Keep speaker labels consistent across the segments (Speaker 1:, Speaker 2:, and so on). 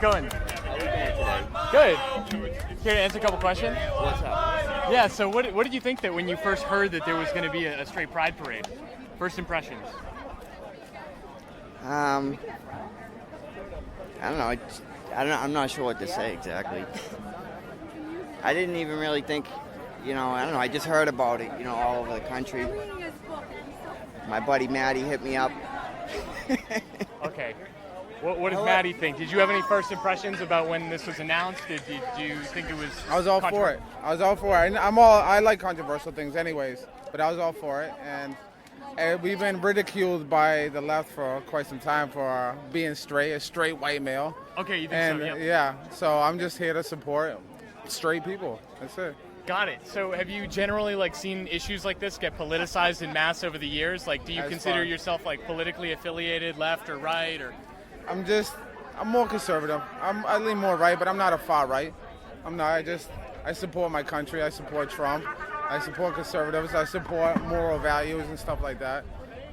Speaker 1: going?
Speaker 2: How are we doing today?
Speaker 1: Good. Here to answer a couple questions?
Speaker 2: What's up?
Speaker 1: Yeah, so what did you think that when you first heard that there was going to be a straight pride parade? First impressions?
Speaker 2: I don't know. I'm not sure what to say exactly. I didn't even really think, I don't know. I just heard about it, all over the country. My buddy Maddie hit me up.
Speaker 1: Okay. What does Maddie think? Did you have any first impressions about when this was announced? Did you think it was?
Speaker 3: I was all for it. I like controversial things, anyways. But I was all for it, and we've been ridiculed by the left for quite some time for being a straight white male.
Speaker 1: Okay, you think
Speaker 3: And
Speaker 1: so? Yep.
Speaker 3: yeah, so I'm just here to support straight people. That's it.
Speaker 1: Got it. So have you generally seen issues like this get politicized en masse over the years? Do you consider yourself politically affiliated, left or right, or?
Speaker 3: I'm more conservative. I lean more right, but I'm not a far right. I'm not. I support my country. I support Trump. I support conservatives. I support moral values and stuff like that.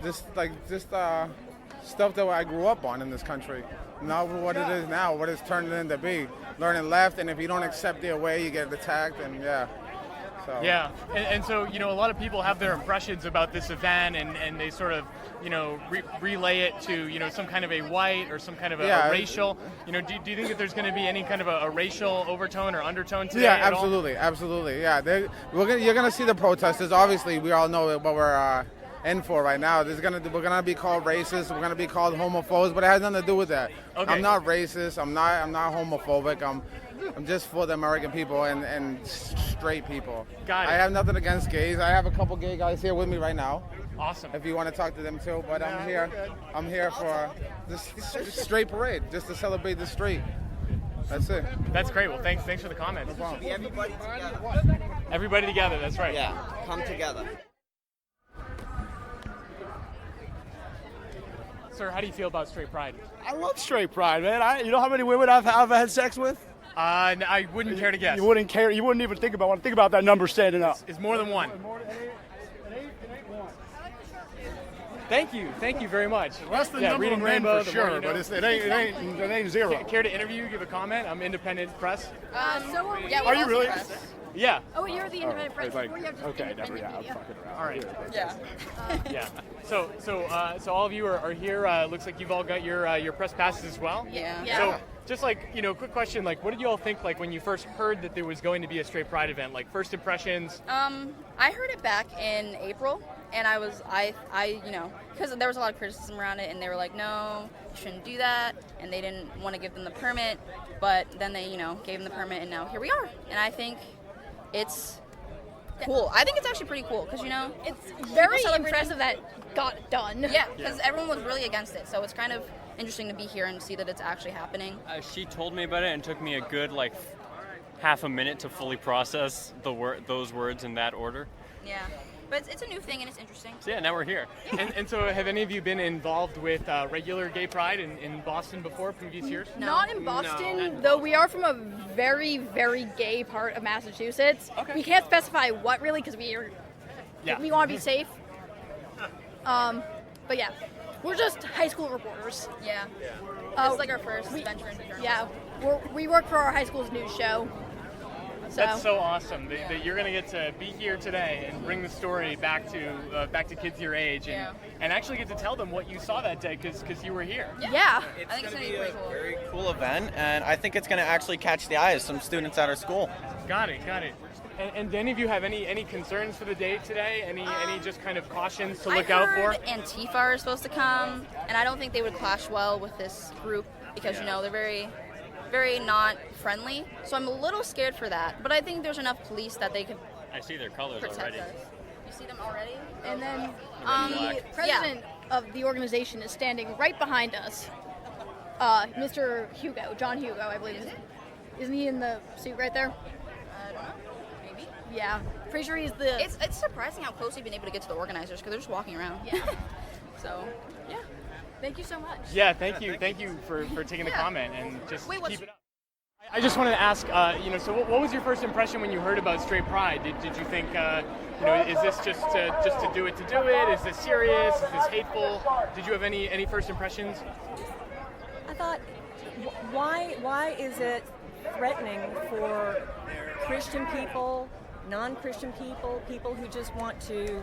Speaker 3: Just stuff that I grew up on in this country. Not what it is now, what it's turned into be. Learning left, and if you don't accept their way, you get attacked, and yeah. So.
Speaker 1: Yeah, and so, a lot of people have their impressions about this event, and they sort of, relay it to, some kind of a white or some kind of a racial. Do you think that there's going to be any kind of a racial overtone or undertone today?
Speaker 3: Yeah, absolutely. Yeah, you're going to see the protesters. Obviously, we all know what we're in for right now. We're gonna be called racist. We're gonna be called homophobes, but it has nothing to do with that.
Speaker 1: Okay.
Speaker 3: I'm not racist. I'm not homophobic. I'm just for the American people and straight people.
Speaker 1: Got it.
Speaker 3: I have nothing against gays. I have a couple gay guys here with me right now.
Speaker 1: Awesome.
Speaker 3: If you want to talk to them too, but I'm here. I'm here for this straight parade, just to celebrate the straight. That's it.
Speaker 1: That's great. Well, thanks for the comments.
Speaker 3: No problem.
Speaker 2: Everybody together.
Speaker 1: Everybody together. That's right.
Speaker 2: Yeah, come together.
Speaker 1: Sir, how do you feel about straight pride?
Speaker 4: I love straight pride, man. You know how many women I've had sex with?
Speaker 1: I wouldn't care to guess.
Speaker 4: You wouldn't care. You wouldn't even think about that number standing up.
Speaker 1: It's more than one. Thank you very much.
Speaker 4: Less than number
Speaker 1: reading
Speaker 4: of men
Speaker 1: Rainbow,
Speaker 4: for
Speaker 1: the more
Speaker 4: sure,
Speaker 1: you know.
Speaker 4: but it ain't zero.
Speaker 1: Care to interview? Give a comment? I'm independent press.
Speaker 4: Are you really?
Speaker 1: Yeah.
Speaker 5: Oh, you're the independent press.
Speaker 4: Like,
Speaker 5: Or you have just
Speaker 4: okay, never.
Speaker 5: independent
Speaker 4: Yeah, I'm
Speaker 5: media.
Speaker 4: fucking around.
Speaker 1: All right.
Speaker 5: Yeah.
Speaker 1: Yeah. So all of you are here. Looks like you've all got your press passes as well.
Speaker 5: Yeah.
Speaker 1: So just quick question, what did you all think when you first heard that there was going to be a straight pride event? First impressions?
Speaker 6: I heard it back in April, and because there was a lot of criticism around it, and they were like, no, you shouldn't do that, and they didn't want to give them the permit, but then they, gave them the permit, and now here we are, and I think it's cool. I think it's actually pretty cool, because,
Speaker 5: It's very impressive that it got done.
Speaker 6: Yeah, because everyone was really against it, so it's kind of interesting to be here and see that it's actually happening.
Speaker 7: She told me about it, and it took me a good half a minute to fully process those words in that order.
Speaker 6: Yeah, but it's a new thing and it's interesting.
Speaker 7: So yeah, now we're here.
Speaker 1: And so have any of you been involved with regular gay pride in Boston before, previous years?
Speaker 6: No.
Speaker 5: Not in Boston, though we are from a very, very gay part of Massachusetts.
Speaker 1: Okay.
Speaker 5: We can't specify what really because we want to be safe. But yeah, we're just high school reporters.
Speaker 6: Yeah.
Speaker 5: Oh,
Speaker 6: It's like our first venture into journalism.
Speaker 5: Yeah, we work for our high school's news show.
Speaker 1: That's so awesome that you're going to get to be here today and bring the story back to kids your age and actually get to tell them what you saw that day because you were here.
Speaker 5: Yeah.
Speaker 6: I think it's going to be pretty cool.
Speaker 8: Very cool event, and I think it's going to actually catch the eye of some students at our school.
Speaker 1: Got it. And do any of you have any concerns for the day today? Any just kind of cautions to look out for?
Speaker 6: I heard Antifa are supposed to come, and I don't think they would clash well with this group because, they're very, very not friendly. So I'm a little scared for that. But I think there's enough police that they could
Speaker 7: I see their colors
Speaker 6: protect
Speaker 7: already.
Speaker 6: us. You see them already?
Speaker 5: And then
Speaker 6: Black.
Speaker 5: the president of the organization is standing right behind us. Mr. John Hugo, I believe. Isn't he in the suit right there?
Speaker 6: I don't know. Maybe.
Speaker 5: Yeah. Pretty sure he's the...
Speaker 6: It's surprising how close you've been able to get to the organizers because they're just walking around.
Speaker 5: Yeah.
Speaker 6: So, yeah.
Speaker 5: Thank you so much.
Speaker 1: Yeah, thank you for taking the comment and just
Speaker 6: Wait,
Speaker 1: keep it up. I just wanted to ask, so what was your first impression when you heard about straight pride? Did you think, is this just to do it? Is this serious? Is this hateful? Did you have any first impressions?
Speaker 9: I thought why is it threatening for Christian people, non-Christian people, people who just want to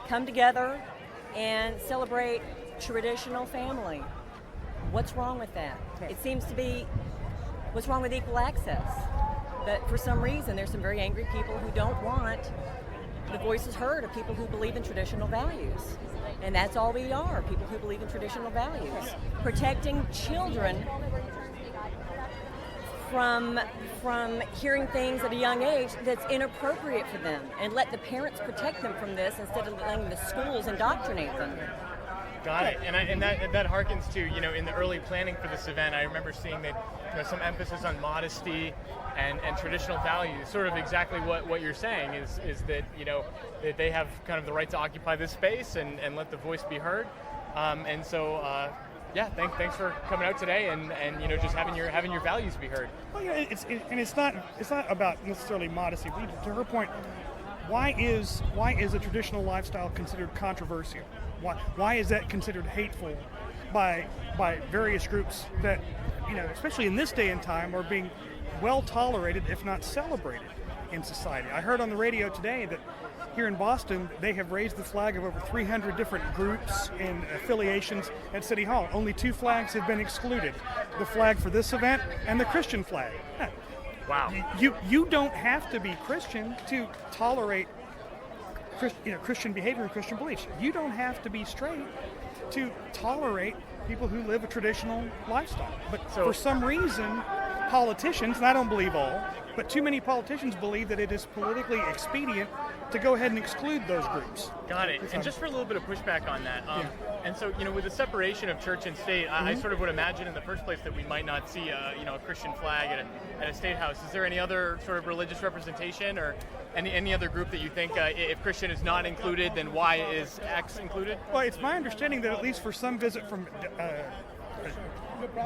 Speaker 9: come together and celebrate traditional family? What's wrong with that? It seems to be, what's wrong with equal access? But for some reason, there's some very angry people who don't want the voices heard of people who believe in traditional values. And that's all we are, people who believe in traditional values. Protecting children from hearing things at a young age that's inappropriate for them, and let the parents protect them from this instead of letting the schools indoctrinate them.
Speaker 1: Got it. And that harkens to, in the early planning for this event, I remember seeing that some emphasis on modesty and traditional values, sort of exactly what you're saying is that, that they have kind of the right to occupy this space and let the voice be heard. And so, thanks for coming out today and just having your values be heard.
Speaker 10: Well, it's not about necessarily modesty. To her point, why is a traditional lifestyle considered controversial? Why is that considered hateful by various groups that, especially in this day and time, are being well tolerated, if not celebrated, in society? I heard on the radio today that here in Boston, they have raised the flag of over 300 different groups and affiliations at City Hall. Only 2 flags have been excluded: the flag for this event and the Christian flag.
Speaker 1: Wow.
Speaker 10: You don't have to be Christian to tolerate Christian behavior and Christian beliefs. You don't have to be straight to tolerate people who live a traditional lifestyle. But for some reason, politicians, and I don't believe all, but too many politicians believe that it is politically expedient to go ahead and exclude those groups.
Speaker 1: Got it. And just for a little bit of pushback on that, and so with the separation of church and state, I sort of would imagine in the first place that we might not see a Christian flag at a state house. Is there any other sort of religious representation or any other group that you think if Christian is not included, then why is X included?
Speaker 10: Well, it's my understanding that at least for some visit from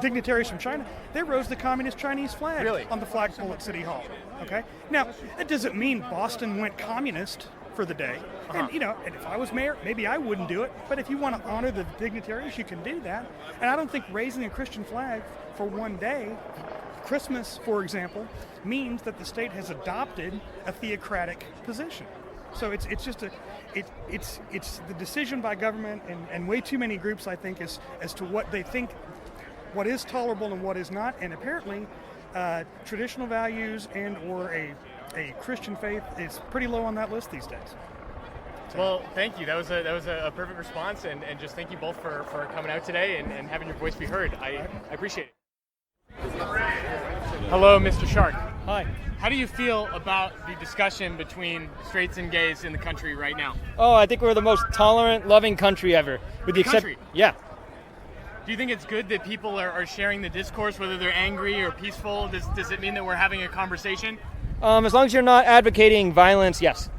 Speaker 10: dignitaries from China, they rose the communist Chinese flag on the flagpole at City Hall. Okay. Now, that doesn't mean Boston went communist for the day. And and if I was mayor, maybe I wouldn't do it. But if you want to honor the dignitaries, you can do that. And I don't think raising a Christian flag for one day, Christmas, for example, means that the state has adopted a theocratic position. So it's just it's the decision by government and way too many groups, I think, as to what they think, what is tolerable and what is not. And apparently traditional values and or a Christian faith is pretty low on that list these days. So.
Speaker 1: Well, thank you. That was a perfect response, and just thank you both for coming out today and having your voice be heard. I appreciate it. Hello, Mr. Shark.
Speaker 11: Hi.
Speaker 1: How do you feel about the discussion between straights and gays in the country right now?
Speaker 11: Oh, I think we're the most tolerant, loving country ever. With the
Speaker 1: country?
Speaker 11: Yeah.
Speaker 1: Do you think it's good that people are sharing the discourse, whether they're angry or peaceful? Does it mean that we're having a conversation?
Speaker 11: As long as you're not advocating violence, yes.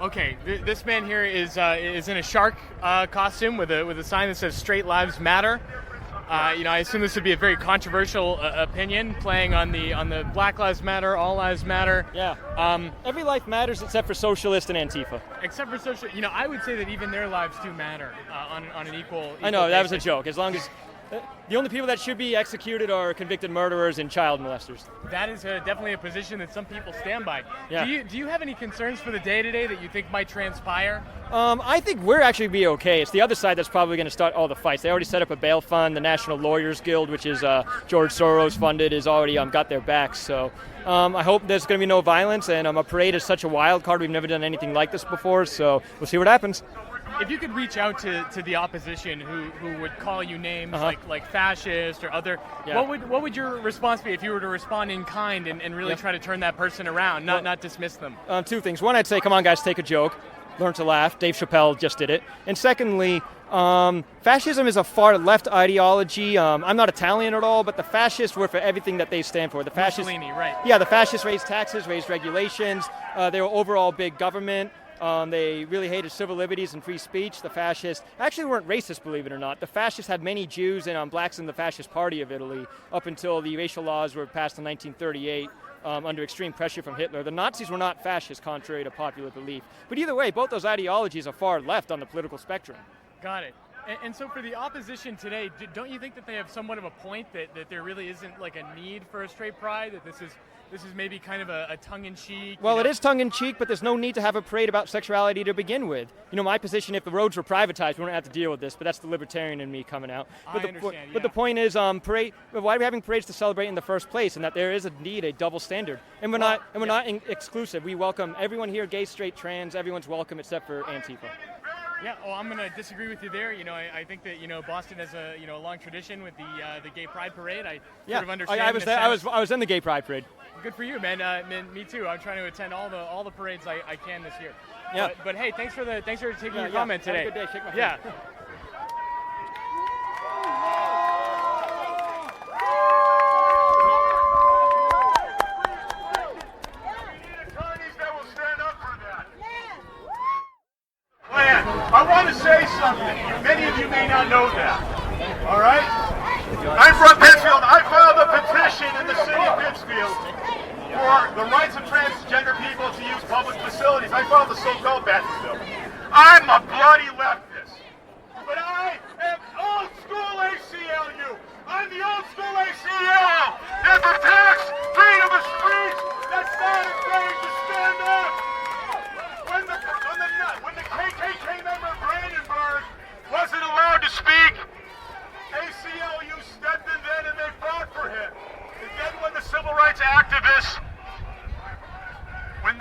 Speaker 1: Okay, this man here is in a shark costume with a sign that says "Straight Lives Matter." I assume this would be a very controversial opinion, playing on the Black Lives Matter, All Lives Matter.
Speaker 11: Yeah. Every life matters except for socialist and Antifa.
Speaker 1: Except for social, I would say that even their lives do matter on an equal.
Speaker 11: I know that was
Speaker 1: basis.
Speaker 11: a joke. As long as the only people that should be executed are convicted murderers and child molesters.
Speaker 1: That is definitely a position that some people stand by.
Speaker 11: Yeah.
Speaker 1: Do you have any concerns for the day today that you think might transpire?
Speaker 11: I think we're actually be okay. It's the other side that's probably going to start all the fights. They already set up a bail fund. The National Lawyers Guild, which is George Soros funded, is already got their backs. So I hope there's going to be no violence. And a parade is such a wild card. We've never done anything like this before. So we'll see what happens.
Speaker 1: If you could reach out to the opposition who would call you names like fascist or other, what would your response be if you were to respond in kind and really try to turn that person around, not dismiss them?
Speaker 11: 2 things. One, I'd say, come on, guys, take a joke. Learn to laugh. Dave Chappelle just did it. And secondly, fascism is a far left ideology. I'm not Italian at all, but the fascists were for everything that they stand for. The fascists,
Speaker 1: Mussolini, right?
Speaker 11: Yeah, the fascists raised taxes, raised regulations. They were overall big government. They really hated civil liberties and free speech. The fascists actually weren't racist, believe it or not. The fascists had many Jews and blacks in the Fascist Party of Italy up until the racial laws were passed in 1938 under extreme pressure from Hitler. The Nazis were not fascist, contrary to popular belief. But either way, both those ideologies are far left on the political spectrum.
Speaker 1: Got it. And so for the opposition today, don't you think that they have somewhat of a point that there really isn't like a need for a straight pride, that this is maybe kind of a tongue-in-cheek?
Speaker 11: Well, it is tongue-in-cheek, but there's no need to have a parade about sexuality to begin with. My position, if the roads were privatized, we wouldn't have to deal with this, but that's the libertarian in me coming out. But the point is, why are we having parades to celebrate in the first place, and that there is indeed a double standard. And we're not exclusive. We welcome everyone here, gay, straight, trans, everyone's welcome except for Antifa.
Speaker 1: Yeah, I'm going to disagree with you there. I think that Boston has a long tradition with the gay pride parade. I sort of understand.
Speaker 11: I was there. I was in the gay pride parade.
Speaker 1: Good for you, man. Me too. I'm trying to attend all the parades I can this year.
Speaker 11: Yeah.
Speaker 1: But hey, thanks for taking your comment today.
Speaker 11: Have a good day. Shake my hand.
Speaker 1: Yeah.
Speaker 12: I want to say something. Many of you may not know that. All right? I'm from Pittsfield. I filed a petition in the city of Pittsfield for the rights of transgender people to use public facilities. I filed the so-called bathroom bill. I'm a bloody leftist. But I am old school ACLU. I'm the old school ACLU that protects freedom of speech. That's not afraid to stand up. When the KKK member Brandenburg wasn't allowed to speak, ACLU stepped in then and they fought for him. And then when the civil rights activists, when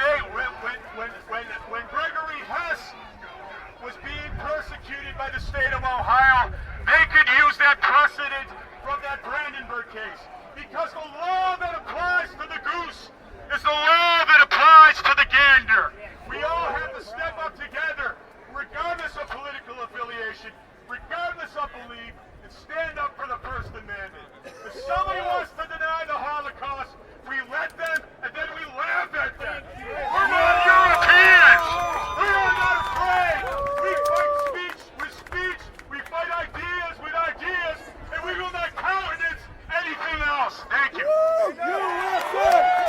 Speaker 12: Gregory Hess was being persecuted by the state of Ohio, they could use that precedent from that Brandenburg case. Because the law that applies to the goose is the law that applies to the gander. We all have to step up together, regardless of political affiliation, regardless of belief, and stand up for the First Amendment. If somebody wants to deny the Holocaust, we let them, and then we laugh at them. We're not Europeans! We are not afraid! We fight speech with speech, we fight ideas with ideas, and we will not countenance anything else. Thank you. USA!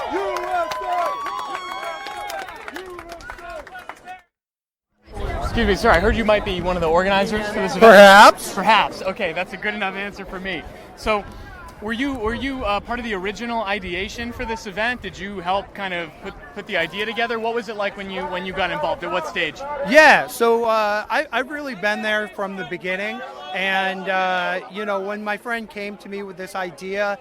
Speaker 1: Excuse me, sir. I heard you might be one of the organizers for this event.
Speaker 13: Perhaps.
Speaker 1: Perhaps. Okay, that's a good enough answer for me. So, were you part of the original ideation for this event? Did you help kind of put the idea together? What was it like when you got involved? At what stage?
Speaker 13: Yeah. So I've really been there from the beginning, and when my friend came to me with this idea,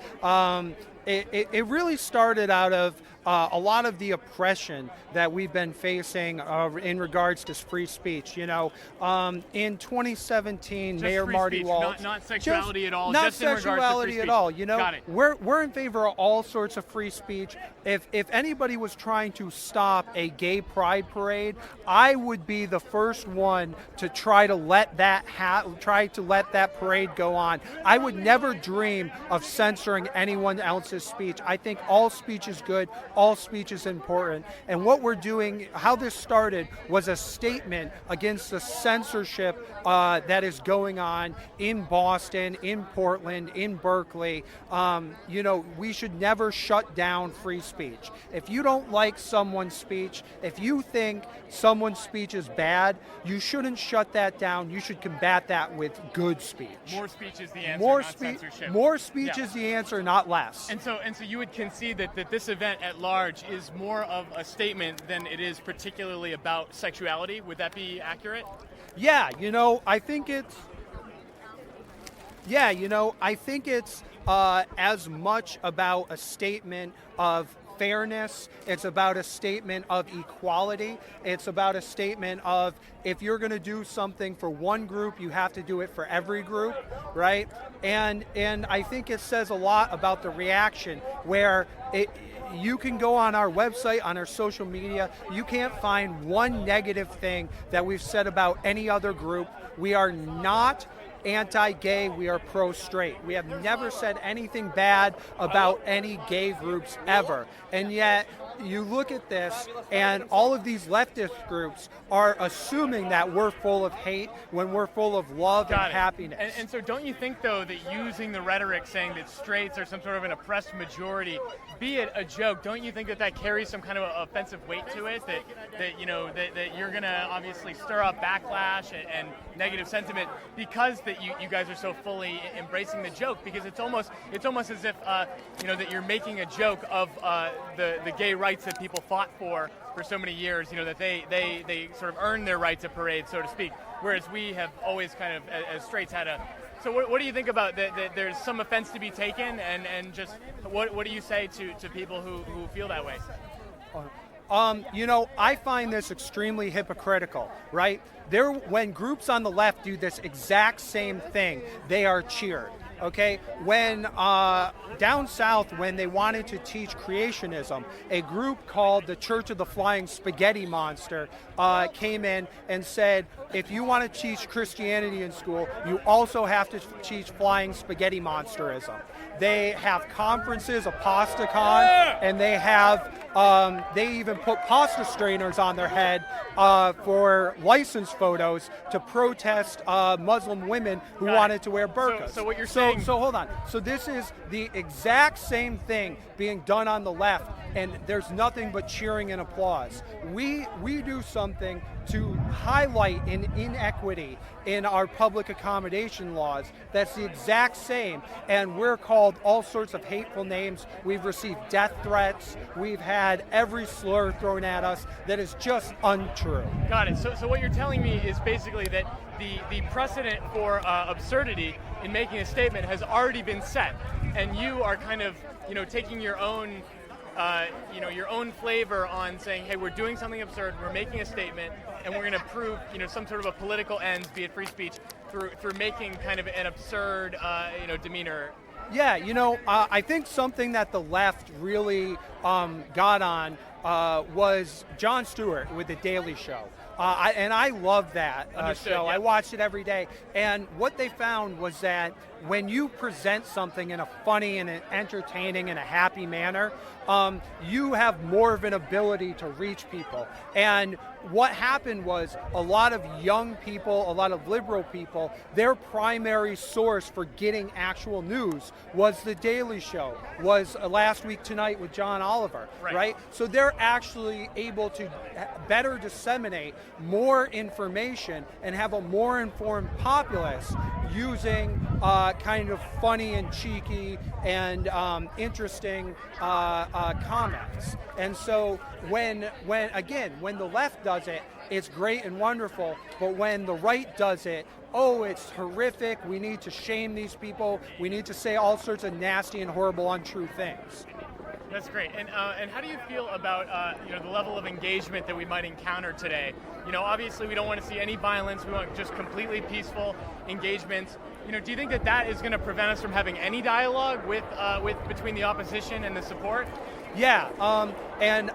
Speaker 13: it really started out of a lot of the oppression that we've been facing in regards to free speech. In 2017,
Speaker 1: Just
Speaker 13: Mayor
Speaker 1: free
Speaker 13: Marty
Speaker 1: speech,
Speaker 13: Walsh,
Speaker 1: not sexuality at all.
Speaker 13: Not
Speaker 1: just in regards to free
Speaker 13: sexuality
Speaker 1: speech.
Speaker 13: at all.
Speaker 1: Got it.
Speaker 13: We're in favor of all sorts of free speech. If anybody was trying to stop a gay pride parade, I would be the first one to try to let that parade go on. I would never dream of censoring anyone else's speech. I think all speech is good. All speech is important. And what we're doing, how this started, was a statement against the censorship that is going on in Boston, in Portland, in Berkeley. We should never shut down free speech. If you don't like someone's speech, if you think someone's speech is bad, you shouldn't shut that down. You should combat that with good speech.
Speaker 1: More speech is the answer, not censorship.
Speaker 13: More speech is the answer, not less.
Speaker 1: And so you would concede that this event at large is more of a statement than it is particularly about sexuality. Would that be accurate?
Speaker 13: Yeah, I think it's. Yeah, I think it's as much about a statement of fairness. It's about a statement of equality. It's about a statement of, if you're going to do something for one group, you have to do it for every group, right? And I think it says a lot about the reaction, where you can go on our website, on our social media, you can't find one negative thing that we've said about any other group. We are not anti-gay, we are pro-straight. We have never said anything bad about any gay groups ever. And yet, you look at this, and all of these leftist groups are assuming that we're full of hate when we're full of love and happiness.
Speaker 1: And so don't you think, though, that using the rhetoric saying that straights are some sort of an oppressed majority, be it a joke, don't you think that that carries some kind of offensive weight to it, that you're going to obviously stir up backlash and negative sentiment because that you guys are so fully embracing the joke? Because it's almost as if that you're making a joke of the gay rights that people fought for so many years, that they sort of earned their rights at parades, so to speak, whereas we have always kind of, as straights, had a... So what do you think about that there's some offense to be taken, and just what do you say to people who feel that way?
Speaker 13: I find this extremely hypocritical, right? When groups on the left do this exact same thing, they are cheered. Okay, when down south, when they wanted to teach creationism, a group called the Church of the Flying Spaghetti Monster came in and said, if you want to teach Christianity in school, you also have to teach flying spaghetti monsterism. They have conferences, a pasta con, and they have they even put pasta strainers on their head for license photos to protest Muslim women who wanted to wear burqas.
Speaker 1: So what you're saying...
Speaker 13: So hold on. So this is the exact same thing being done on the left, and there's nothing but cheering and applause. We do something to highlight an inequity in our public accommodation laws that's the exact same, and we're called all sorts of hateful names. We've received death threats. We've had every slur thrown at us that is just untrue.
Speaker 1: Got it. So what you're telling me is basically that the precedent for absurdity in making a statement has already been set, and you are kind of taking your own your own flavor on saying, hey, we're doing something absurd, we're making a statement, and we're going to prove some sort of a political end, be it free speech, through making kind of an absurd demeanor.
Speaker 13: Yeah, I think something that the left really got on was Jon Stewart with The Daily Show. And I love that show.
Speaker 1: Yeah.
Speaker 13: I watched it every day. And what they found was that when you present something in a funny and an entertaining and a happy manner, you have more of an ability to reach people. And what happened was a lot of young people, a lot of liberal people, their primary source for getting actual news was The Daily Show, was Last Week Tonight with John Oliver, right? So they're actually able to better disseminate more information and have a more informed populace using kind of funny and cheeky and interesting comments. And so when the left does it, it's great and wonderful, but when the right does it, it's horrific, we need to shame these people, we need to say all sorts of nasty and horrible, untrue things.
Speaker 1: That's great. And how do you feel about the level of engagement that we might encounter today? Obviously we don't want to see any violence. We want just completely peaceful engagements. Do you think that is going to prevent us from having any dialogue with between the opposition and the support?
Speaker 13: Yeah, and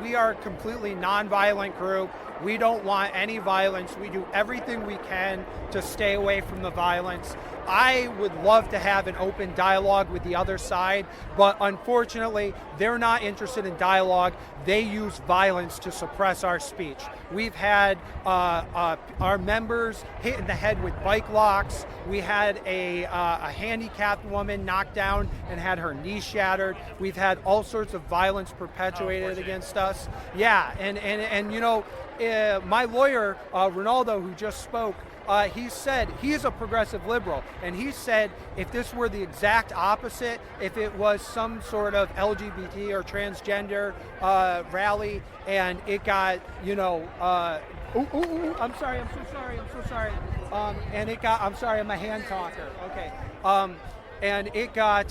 Speaker 13: we are a completely nonviolent group. We don't want any violence. We do everything we can to stay away from the violence. I would love to have an open dialogue with the other side, but unfortunately, they're not interested in dialogue. They use violence to suppress our speech. We've had our members hit in the head with bike locks. We had a handicapped woman knocked down and had her knee shattered. We've had all sorts of violence perpetuated against us. Yeah, and my lawyer, Ronaldo, who just spoke, he said he's a progressive liberal, and he said if this were the exact opposite, if it was some sort of LGBT or transgender rally, and it got, I'm so sorry. I'm sorry, I'm a hand talker. Okay. And it got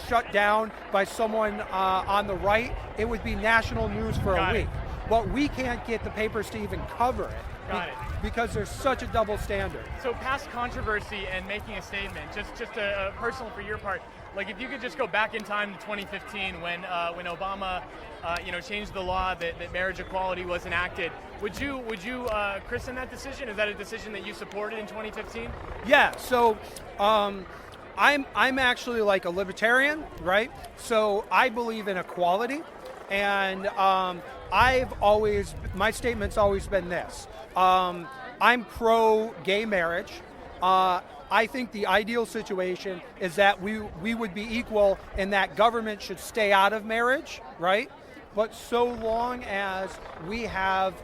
Speaker 13: shut down by someone on the right, it would be national news for a week. But we can't get the papers to even cover it.
Speaker 1: Got it.
Speaker 13: Because there's such a double standard.
Speaker 1: So past controversy and making a statement, just a personal for your part, like if you could just go back in time to 2015 when Obama changed the law that marriage equality was enacted, would you christen that decision? Is that a decision that you supported in 2015?
Speaker 13: Yeah, so I'm actually like a libertarian, right? So I believe in equality. And my statement's always been this. I'm pro-gay marriage. I think the ideal situation is that we would be equal in that government should stay out of marriage, right? But so long as we have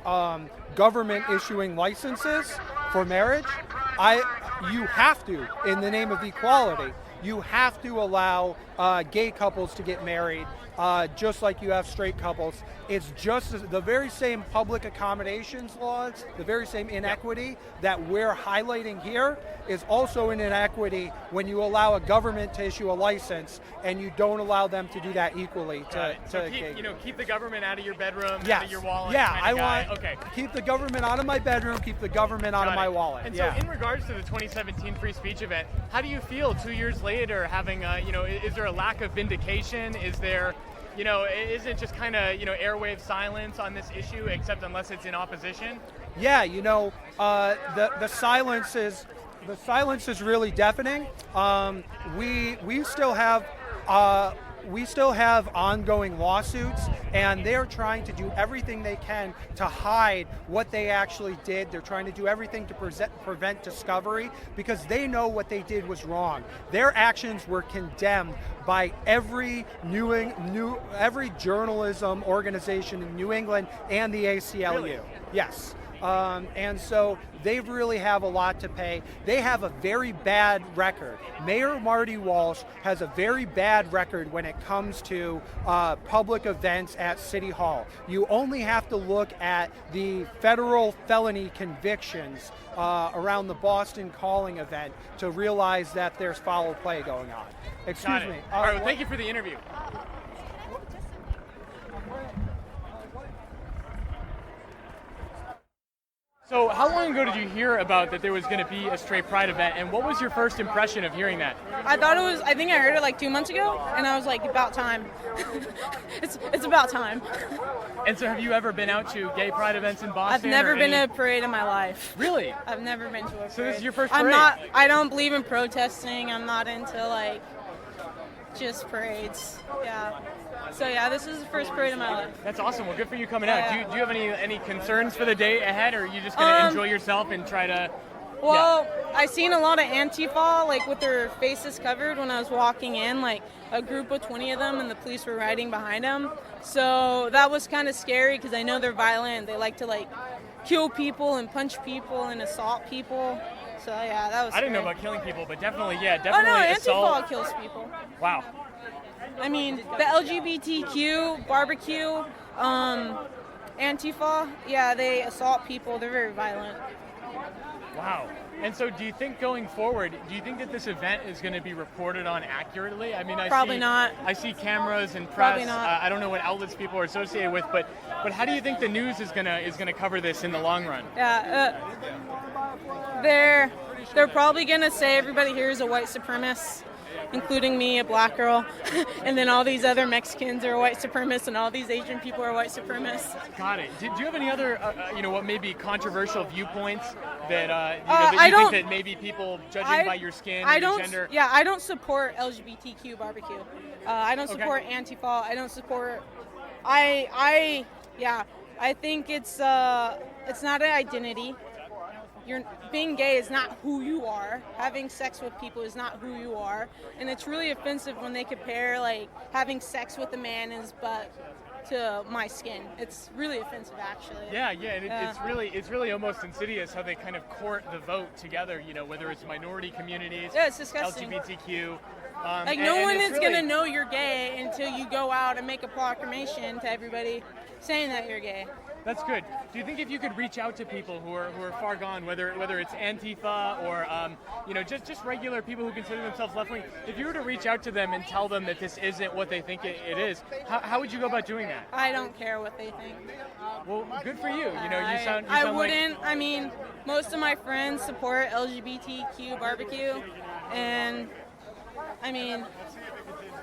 Speaker 13: government issuing licenses for marriage, you have to, in the name of equality, you have to allow gay couples to get married, just like you have straight couples. It's just the very same public accommodations laws, the very same inequity that we're highlighting here is also an inequity when you allow a government to issue a license and you don't allow them to do that equally
Speaker 1: keep the government out of your bedroom,
Speaker 13: yes.
Speaker 1: out of your wallet.
Speaker 13: Yeah,
Speaker 1: kind of
Speaker 13: I want keep the government out of my bedroom, keep the government out of my wallet.
Speaker 1: And so in regards to the 2017 free speech event, how do you feel 2 years later having, is there a lack of vindication? Is there, is it just kind of, airwave silence on this issue, except unless it's in opposition?
Speaker 13: Yeah, the silence is really deafening. We still have ongoing lawsuits, and they're trying to do everything they can to hide what they actually did. They're trying to do everything to prevent discovery because they know what they did was wrong. Their actions were condemned by every every journalism organization in New England and the ACLU.
Speaker 1: Really?
Speaker 13: Yes. And so they really have a lot to pay. They have a very bad record. Mayor Marty Walsh has a very bad record when it comes to public events at City Hall. You only have to look at the federal felony convictions around the Boston Calling event to realize that there's foul play going on. Excuse me.
Speaker 1: All right, well, thank you for the interview. So how long ago did you hear about that there was going to be a straight pride event, and what was your first impression of hearing that?
Speaker 14: I think I heard it like 2 months ago, and I was like, about time. it's about time.
Speaker 1: And so have you ever been out to gay pride events in Boston?
Speaker 14: I've never been to a parade in my life.
Speaker 1: Really?
Speaker 14: I've never been to a parade.
Speaker 1: So this is your first parade?
Speaker 14: I don't believe in protesting. I'm not into just parades. Yeah. So yeah, this is the first parade of my life.
Speaker 1: That's awesome. Well, good for you coming out. Do you have any concerns for the day ahead, or are you just going to enjoy yourself and try to?
Speaker 14: Well, I seen a lot of Antifa with their faces covered when I was walking in, a group of 20 of them, and the police were riding behind them. So that was kind of scary because I know they're violent. They like to kill people and punch people and assault people. So yeah, that was.
Speaker 1: I didn't know about killing people, but definitely assault.
Speaker 14: Antifa kills people.
Speaker 1: Wow.
Speaker 14: I mean, the LGBTQ barbecue, Antifa, yeah, they assault people. They're very violent.
Speaker 1: Wow. And so do you think going forward, that this event is going to be reported on accurately? I mean,
Speaker 14: Probably not.
Speaker 1: I see cameras and press.
Speaker 14: Probably not.
Speaker 1: I don't know what outlets people are associated with, but how do you think the news is going to cover this in the long run?
Speaker 14: Yeah, they're probably going to say everybody here is a white supremacist, including me, a black girl, and then all these other Mexicans are white supremacists, and all these Asian people are white supremacists.
Speaker 1: Got it. Do you have any other, what may be controversial viewpoints that you think that maybe people judging by your skin or your gender?
Speaker 14: Yeah, I don't support LGBTQ barbecue. I don't support Antifa. I don't support. I think it's not an identity. Being gay is not who you are. Having sex with people is not who you are. And it's really offensive when they compare having sex with a man in his butt to my skin. It's really offensive, actually.
Speaker 1: Yeah, and it's really almost insidious how they kind of court the vote together. Whether it's minority communities,
Speaker 14: it's disgusting.
Speaker 1: LGBTQ.
Speaker 14: No one is gonna know you're gay until you go out and make a proclamation to everybody saying that you're gay.
Speaker 1: That's good. Do you think if you could reach out to people who are far gone, whether it's Antifa or just regular people who consider themselves left-wing, if you were to reach out to them and tell them that this isn't what they think it is, how would you go about doing that?
Speaker 14: I don't care what they think.
Speaker 1: Well, good for you.
Speaker 14: I wouldn't. I mean, most of my friends support LGBTQ barbecue, and I mean,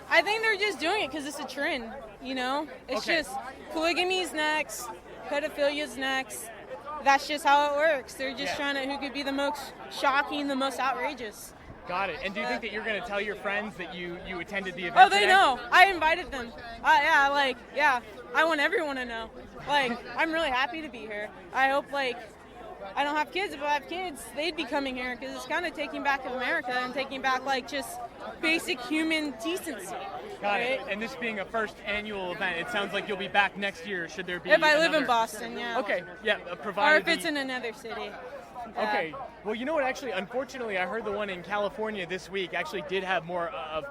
Speaker 14: I think they're just doing it because it's a trend. It's just polygamy's next. Pedophilia's next. That's just how it works. They're just trying to who could be the most shocking, the most outrageous.
Speaker 1: Got it. And do you think that you're going to tell your friends that you attended the event
Speaker 14: Oh, they
Speaker 1: today?
Speaker 14: know. I invited them. I want everyone to know. Like, I'm really happy to be here. I hope, like, I don't have kids. If I have kids, they'd be coming here because it's kind of taking back America and taking back, like, just basic human decency.
Speaker 1: Got it.
Speaker 14: right?
Speaker 1: And this being a first annual event, it sounds like you'll be back next year. Should there be?
Speaker 14: If I live
Speaker 1: another...
Speaker 14: in Boston, yeah.
Speaker 1: Okay. Yeah.
Speaker 14: Or
Speaker 1: Provided.
Speaker 14: if it's in another city. Yeah.
Speaker 1: Okay. Well, you know what? Actually, unfortunately, I heard the one in California this week actually did have more of,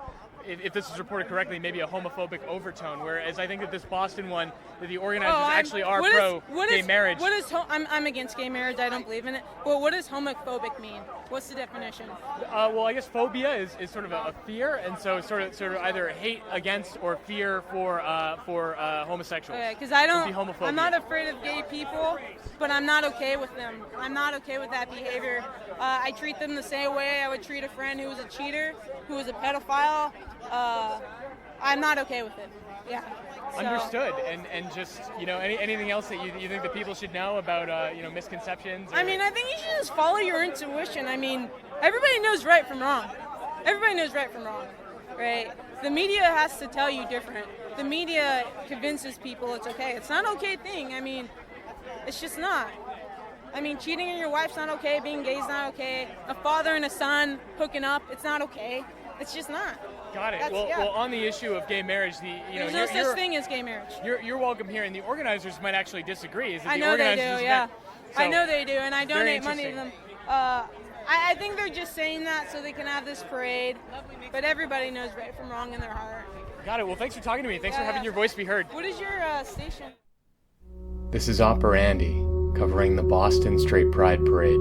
Speaker 1: if this is reported correctly, maybe a homophobic overtone. Whereas I think that this Boston one, that the organizers actually are pro-gay marriage.
Speaker 14: I'm against gay marriage. I don't believe in it. But what does homophobic mean? What's the definition?
Speaker 1: Well, I guess phobia is sort of a fear, and so sort of either hate against or fear for homosexuals.
Speaker 14: Okay, because
Speaker 1: Homophobia.
Speaker 14: I'm not afraid of gay people, but I'm not okay with them. I'm not okay with that behavior. I treat them the same way I would treat a friend who was a cheater, who was a pedophile. I'm not okay with it. Yeah. So.
Speaker 1: Understood. And just, anything else that you think that people should know about, misconceptions? Or...
Speaker 14: I mean, I think you should just follow your intuition. I mean, everybody knows right from wrong. Everybody knows right from wrong, right? The media has to tell you different. The media convinces people it's okay. It's not an okay thing. I mean, it's just not. I mean, cheating on your wife's not okay. Being gay is not okay. A father and a son hooking up, it's not okay. It's just not.
Speaker 1: Got it. Well, on the issue of gay marriage,
Speaker 14: there's no such thing as gay marriage.
Speaker 1: You're welcome here, and the organizers might actually disagree.
Speaker 14: I know they do, yeah.
Speaker 1: So,
Speaker 14: I know they do, and I donate money to them. I think they're just saying that so they can have this parade, but everybody knows right from wrong in their heart.
Speaker 1: Got it. Well, thanks for talking to me. Thanks for having your voice be heard.
Speaker 14: What is your station?
Speaker 1: This is OperAndy, covering the Boston Straight Pride Parade.